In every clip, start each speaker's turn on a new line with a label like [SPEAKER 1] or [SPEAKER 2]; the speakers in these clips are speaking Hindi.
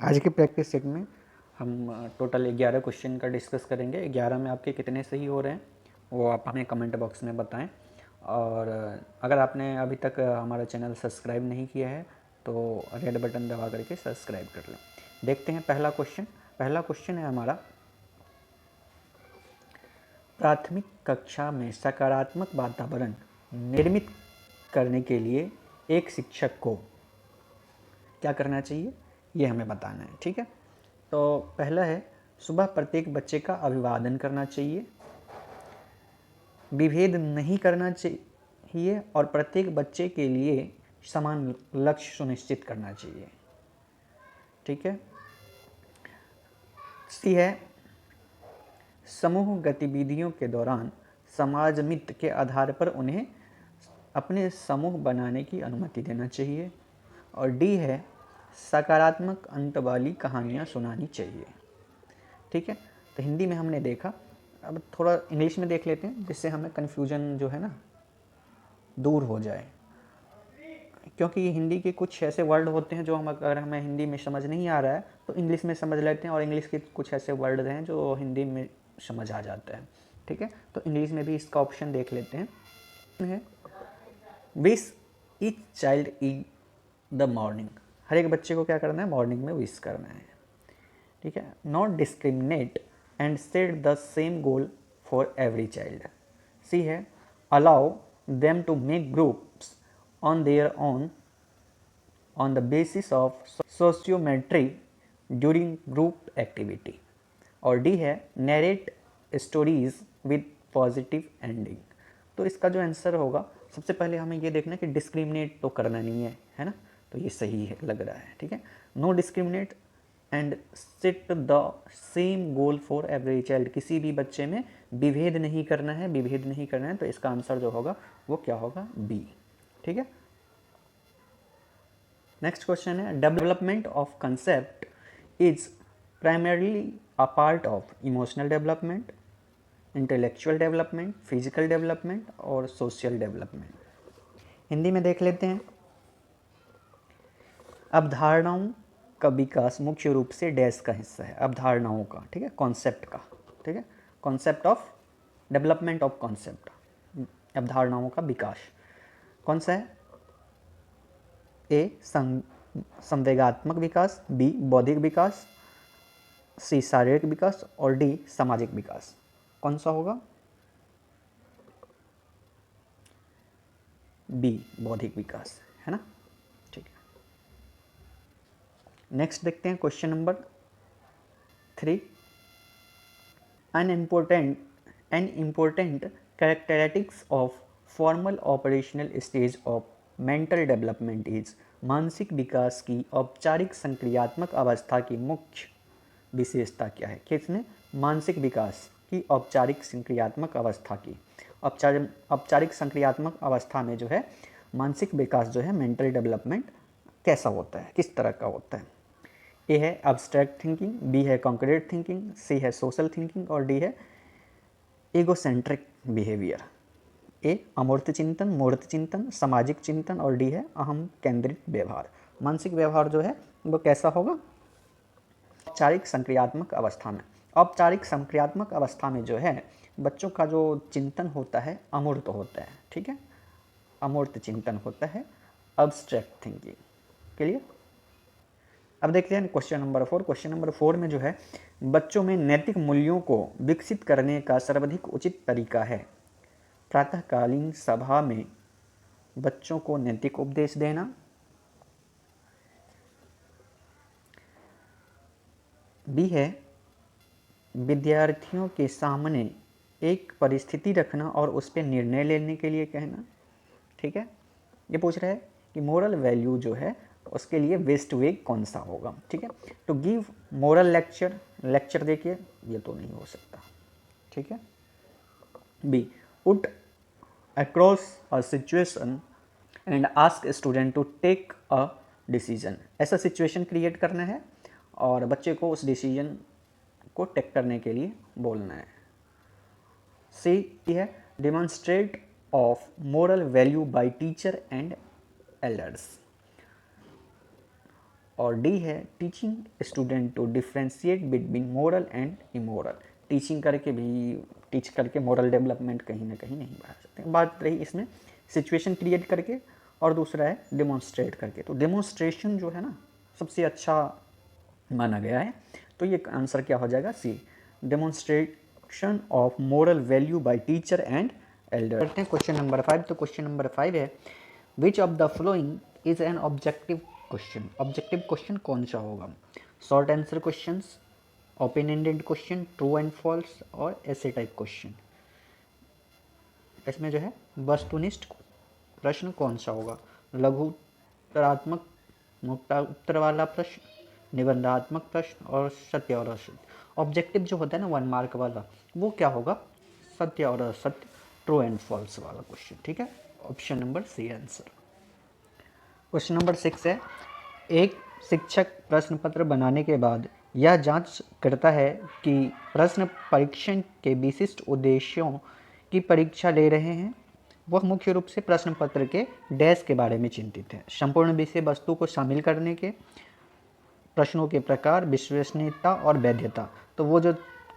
[SPEAKER 1] आज की प्रैक्टिस सेट में हम टोटल 11 क्वेश्चन का डिस्कस करेंगे। 11 में आपके कितने सही हो रहे हैं वो आप हमें कमेंट बॉक्स में बताएं। और अगर आपने अभी तक हमारा चैनल सब्सक्राइब नहीं किया है तो रेड बटन दबा करके सब्सक्राइब कर लें। देखते हैं पहला क्वेश्चन है हमारा, प्राथमिक कक्षा में सकारात्मक वातावरण निर्मित करने के लिए एक शिक्षक को क्या करना चाहिए, ये हमें बताना है। ठीक है, तो पहला है, सुबह प्रत्येक बच्चे का अभिवादन करना चाहिए, विभेद नहीं करना चाहिए और प्रत्येक बच्चे के लिए समान लक्ष्य सुनिश्चित करना चाहिए। ठीक है, सी है, समूह गतिविधियों के दौरान समाज मित्र के आधार पर उन्हें अपने समूह बनाने की अनुमति देना चाहिए। और डी है, सकारात्मक अंत वाली कहानियाँ सुनानी चाहिए। ठीक है, तो हिंदी में हमने देखा, अब थोड़ा इंग्लिश में देख लेते हैं जिससे हमें कन्फ्यूजन जो है ना दूर हो जाए, क्योंकि हिंदी के कुछ ऐसे वर्ड होते हैं जो अगर हमें हिंदी में समझ नहीं आ रहा है तो इंग्लिश में समझ लेते हैं, और इंग्लिश के कुछ ऐसे वर्ड हैं जो हिंदी में समझ आ जाता है। ठीक है, तो इंग्लिश में भी इसका ऑप्शन देख लेते हैं। Wish each child in the morning, हर एक बच्चे को क्या करना है, मॉर्निंग में विश करना है। ठीक है, not discriminate and set the same goal for every child. C है, allow them to make groups on their own on the basis of sociometry during group activity. और डी है, narrate stories with positive ending. तो इसका जो आंसर होगा, सबसे पहले हमें ये देखना है कि डिस्क्रिमिनेट तो करना नहीं है ना, तो ये सही है लग रहा है। ठीक है, no discriminate and set the same goal for every child, किसी भी बच्चे में विभेद नहीं करना है, तो इसका आंसर जो होगा वो क्या होगा, बी। ठीक है, नेक्स्ट क्वेश्चन है, development of concept is primarily a part of emotional development, intellectual development, physical development और सोशल डेवलपमेंट। हिंदी में देख लेते हैं, अवधारणाओं का विकास मुख्य रूप से डैश का हिस्सा है, अवधारणाओं का। ठीक है, कॉन्सेप्ट का। ठीक है, concept of development of concept, अवधारणाओं का विकास कौन सा है, ए संवेगात्मक विकास, बी बौद्धिक विकास, सी शारीरिक विकास और डी सामाजिक विकास। कौन सा होगा, बी बौद्धिक विकास, है ना। ठीक है, नेक्स्ट देखते हैं question number 3, an important characteristics of formal operational stage of mental development is, मानसिक विकास की औपचारिक संक्रियात्मक अवस्था की मुख्य विशेषता क्या है। किसमें, मानसिक विकास की औपचारिक संक्रियात्मक अवस्था की, औपचारिक संक्रियात्मक अवस्था में जो है मानसिक विकास जो है, मेंटल डेवलपमेंट कैसा होता है, किस तरह का होता है। ए है एब्स्ट्रैक्ट थिंकिंग, बी है कॉन्क्रीट थिंकिंग, सी है सोशल थिंकिंग और डी है एगोसेंट्रिक बिहेवियर। ए अमूर्त चिंतन, मूर्त चिंतन, सामाजिक चिंतन और डी है अहम केंद्रित व्यवहार। मानसिक व्यवहार जो है वो कैसा होगा, औपचारिक संक्रियात्मक अवस्था में। औपचारिक संक्रियात्मक अवस्था में जो है बच्चों का जो चिंतन होता है अमूर्त होता है। ठीक है, अमूर्त चिंतन होता है, अब्स्ट्रैक्ट थिंकिंग के लिए। अब देखते हैं क्वेश्चन नंबर 4। क्वेश्चन नंबर 4 में जो है, बच्चों में नैतिक मूल्यों को विकसित करने का सर्वाधिक उचित तरीका है, प्रातःकालीन सभा में बच्चों को नैतिक उपदेश देना, बी है विद्यार्थियों के सामने एक परिस्थिति रखना और उस पर निर्णय लेने के लिए कहना। ठीक है, ये पूछ रहा है कि मोरल वैल्यू जो है उसके लिए बेस्ट वे कौन सा होगा। ठीक है, तो गिव मोरल लेक्चर देखिए, ये तो नहीं हो सकता। ठीक है, B put across a situation and ask student to take a decision, ऐसा सिचुएशन क्रिएट करना है और बच्चे को उस डिसीजन को टेक करने के लिए बोलना है। सी है demonstrate of moral value by teacher and elders. और डी है teaching student to differentiate between moral and immoral. Teaching करके भी टीच करके मोरल डेवलपमेंट कहीं ना कहीं नहीं बढ़ा सकते। बात रही इसमें सिचुएशन क्रिएट करके, और दूसरा है डेमोन्स्ट्रेट करके। तो डेमोन्स्ट्रेशन जो है ना सबसे अच्छा माना गया है, तो ये आंसर क्या हो जाएगा, C, demonstration of moral value by teacher and elder. करते हैं क्वेश्चन नंबर 5। तो क्वेश्चन नंबर 5 है which of the following is an objective question. Objective question कौन सा होगा, short answer questions, open ended question, true and false, और ऐसे टाइप क्वेश्चन। इसमें जो है वस्तुनिष्ठ प्रश्न कौन सा होगा, लघु उत्तरात्मक, मुक्ता उत्तर वाला प्रश्न, निबंधात्मक प्रश्न, और सत्य और असत्य। ऑब्जेक्टिव जो होता है ना 1 मार्क वाला, वो क्या होगा, सत्य और असत्य, ट्रू एंड फॉल्स वाला क्वेश्चन। ठीक है, option number C answer. Question number 6 है एक शिक्षक प्रश्न पत्र बनाने के बाद यह जांच करता है कि प्रश्न परीक्षण के विशिष्ट उद्देश्यों की परीक्षा ले रहे हैं। वह मुख्य रूप से प्रश्न पत्र के डैश के बारे में चिंतित है, संपूर्ण विषय वस्तु को शामिल करने के, प्रश्नों के प्रकार, विश्वसनीयता और वैधता। तो वो जो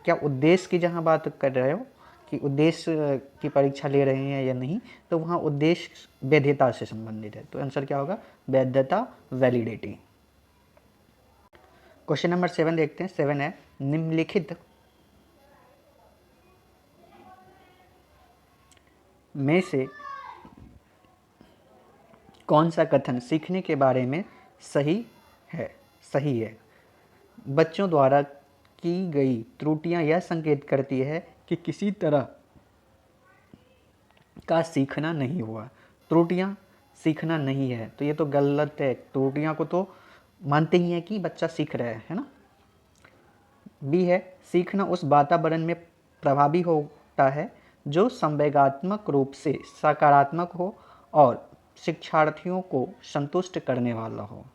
[SPEAKER 1] क्या उद्देश्य की जहाँ बात कर रहे हो कि उद्देश्य की परीक्षा ले रहे हैं या नहीं, तो वहाँ उद्देश्य वैधता से संबंधित है। तो आंसर क्या होगा, वैधता, वैलिडिटी। क्वेश्चन नंबर 7 देखते हैं। 7 है निम्नलिखित में से कौन सा कथन सीखने के बारे में सही है। बच्चों द्वारा की गई त्रुटियां यह संकेत करती है कि किसी तरह का सीखना नहीं हुआ। त्रुटियां सीखना नहीं है, तो ये तो गलत है। त्रुटियां को तो मानते ही हैं कि बच्चा सीख रहा है ना। बी है सीखना उस वातावरण में प्रभावी होता है जो संवेगात्मक रूप से सकारात्मक हो और शिक्षार्थियों को संतुष्ट करने वाला हो।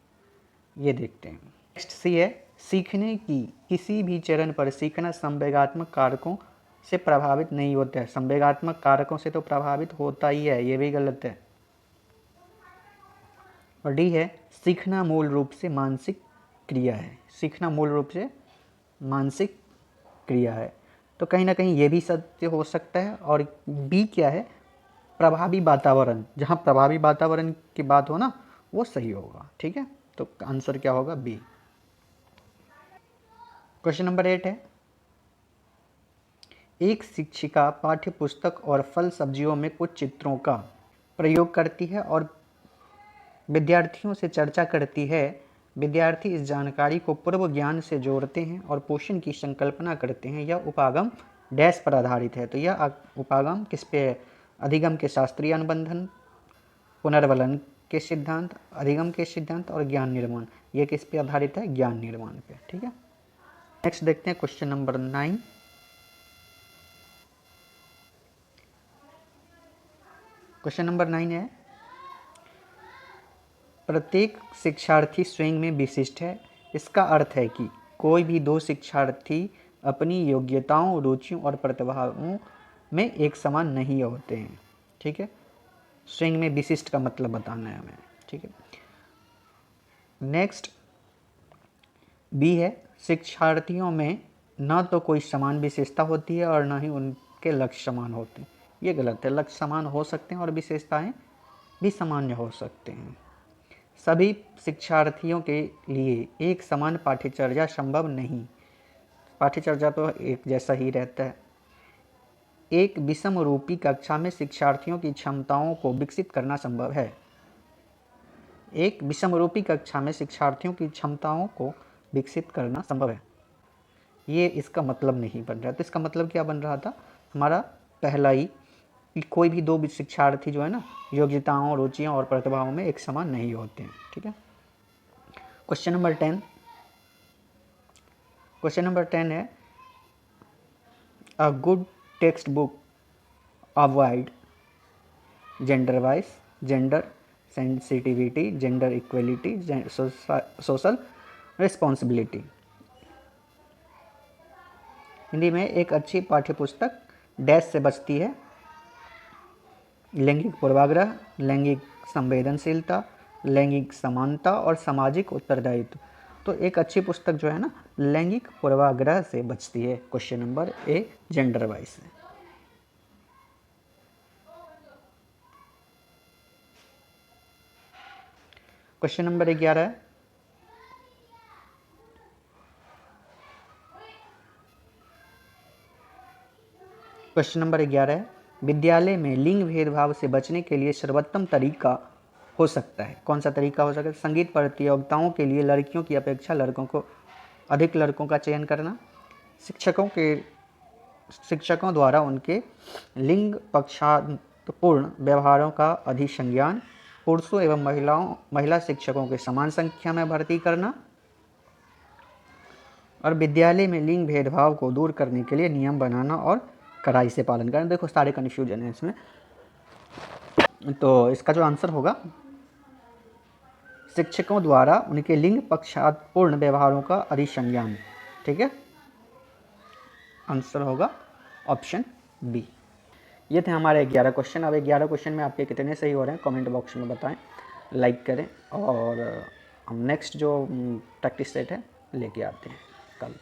[SPEAKER 1] ये देखते हैं। नेक्स्ट सी है सीखने की किसी भी चरण पर सीखना संवेगात्मक कारकों से प्रभावित नहीं होता है। संवेगात्मक कारकों से तो प्रभावित होता ही है, ये भी गलत है। और डी है सीखना मूल रूप से मानसिक क्रिया है। सीखना मूल रूप से मानसिक क्रिया है, तो कहीं ना कहीं ये भी सत्य हो सकता है। और बी क्या है, प्रभावी वातावरण, जहाँ प्रभावी वातावरण की बात हो ना वो सही होगा। ठीक है, तो आंसर क्या होगा, बी। क्वेश्चन नंबर 8 है एक शिक्षिका पाठ्य पुस्तक और फल सब्जियों में कुछ चित्रों का प्रयोग करती है और विद्यार्थियों से चर्चा करती है। विद्यार्थी इस जानकारी को पूर्व ज्ञान से जोड़ते हैं और पोषण की संकल्पना करते हैं। यह उपागम डैश पर आधारित है। तो यह उपागम किस पे है, अधिगम के शास्त्रीय अनुबंधन, पुनर्वलन के सिद्धांत, अधिगम के सिद्धांत और ज्ञान निर्माण। ये किस पे आधारित है, ज्ञान निर्माण पे। ठीक है, नेक्स्ट देखते हैं क्वेश्चन नंबर 9। क्वेश्चन नंबर 9 है प्रत्येक शिक्षार्थी स्वयं में विशिष्ट है। इसका अर्थ है कि कोई भी दो शिक्षार्थी अपनी योग्यताओं, रुचियों और प्रतिभाओं में एक समान नहीं होते हैं। ठीक है, स्वयं में विशिष्ट का मतलब बताना है हमें। ठीक है, नेक्स्ट बी है शिक्षार्थियों में न तो कोई समान विशेषता होती है और न ही उनके लक्ष्य समान होते हैं। ये गलत है, लक्ष्य समान हो सकते हैं और विशेषताएं भी सामान्य हो सकते हैं। सभी शिक्षार्थियों के लिए एक समान पाठ्यचर्या संभव नहीं, पाठ्यचर्या तो एक जैसा ही रहता है। एक विषम रूपी कक्षा में शिक्षार्थियों की क्षमताओं को विकसित करना संभव है। एक विषम रूपी कक्षा में शिक्षार्थियों की क्षमताओं को विकसित करना संभव है, ये इसका मतलब नहीं बन रहा। तो इसका मतलब क्या बन रहा था हमारा पहला ही, कि कोई भी दो शिक्षार्थी जो है ना योग्यताओं, रुचियों और प्रतिभाओं में एक समान नहीं होते हैं। ठीक है, क्वेश्चन नंबर 10। क्वेश्चन नंबर 10 है a good text book avoid gender wise, gender sensitivity, gender equality, social responsibility. Hindi में एक अच्छी पाठ्यपुस्तक डैश से बचती है, लैंगिक पूर्वाग्रह, लैंगिक संवेदनशीलता, लैंगिक समानता और सामाजिक उत्तरदायित्व। तो एक अच्छी पुस्तक जो है ना, लैंगिक पूर्वाग्रह से बचती है। Question number a gender wise है। क्वेश्चन नंबर 11 है, क्वेश्चन नंबर 11 है, विद्यालय में लिंग भेदभाव से बचने के लिए सर्वोत्तम तरीका हो सकता है। कौन सा तरीका हो सकता है? संगीत प्रतियोगिताओं के लिए लड़कियों की अपेक्षा अधिक लड़कों का चयन करना, शिक्षकों द्वारा उनके लिंग पक्षातपूर्ण व्यवहारों का अधिसंज्ञान, पुरुषों एवं महिला शिक्षकों के समान संख्या में भर्ती करना, और विद्यालय में लिंग भेदभाव को दूर करने के लिए नियम बनाना और कड़ाई से पालन करना। देखो सारे कन्फ्यूजन है इसमें, तो इसका जो आंसर होगा, शिक्षकों द्वारा उनके लिंग पक्षातपूर्ण व्यवहारों का अधिसंज्ञान। ठीक है, आंसर होगा ऑप्शन बी। ये थे हमारे 11 क्वेश्चन। अब 11 क्वेश्चन में आपके कितने सही हो रहे हैं कमेंट बॉक्स में बताएं, लाइक करें, और हम नेक्स्ट जो प्रैक्टिस सेट है लेके आते हैं कल।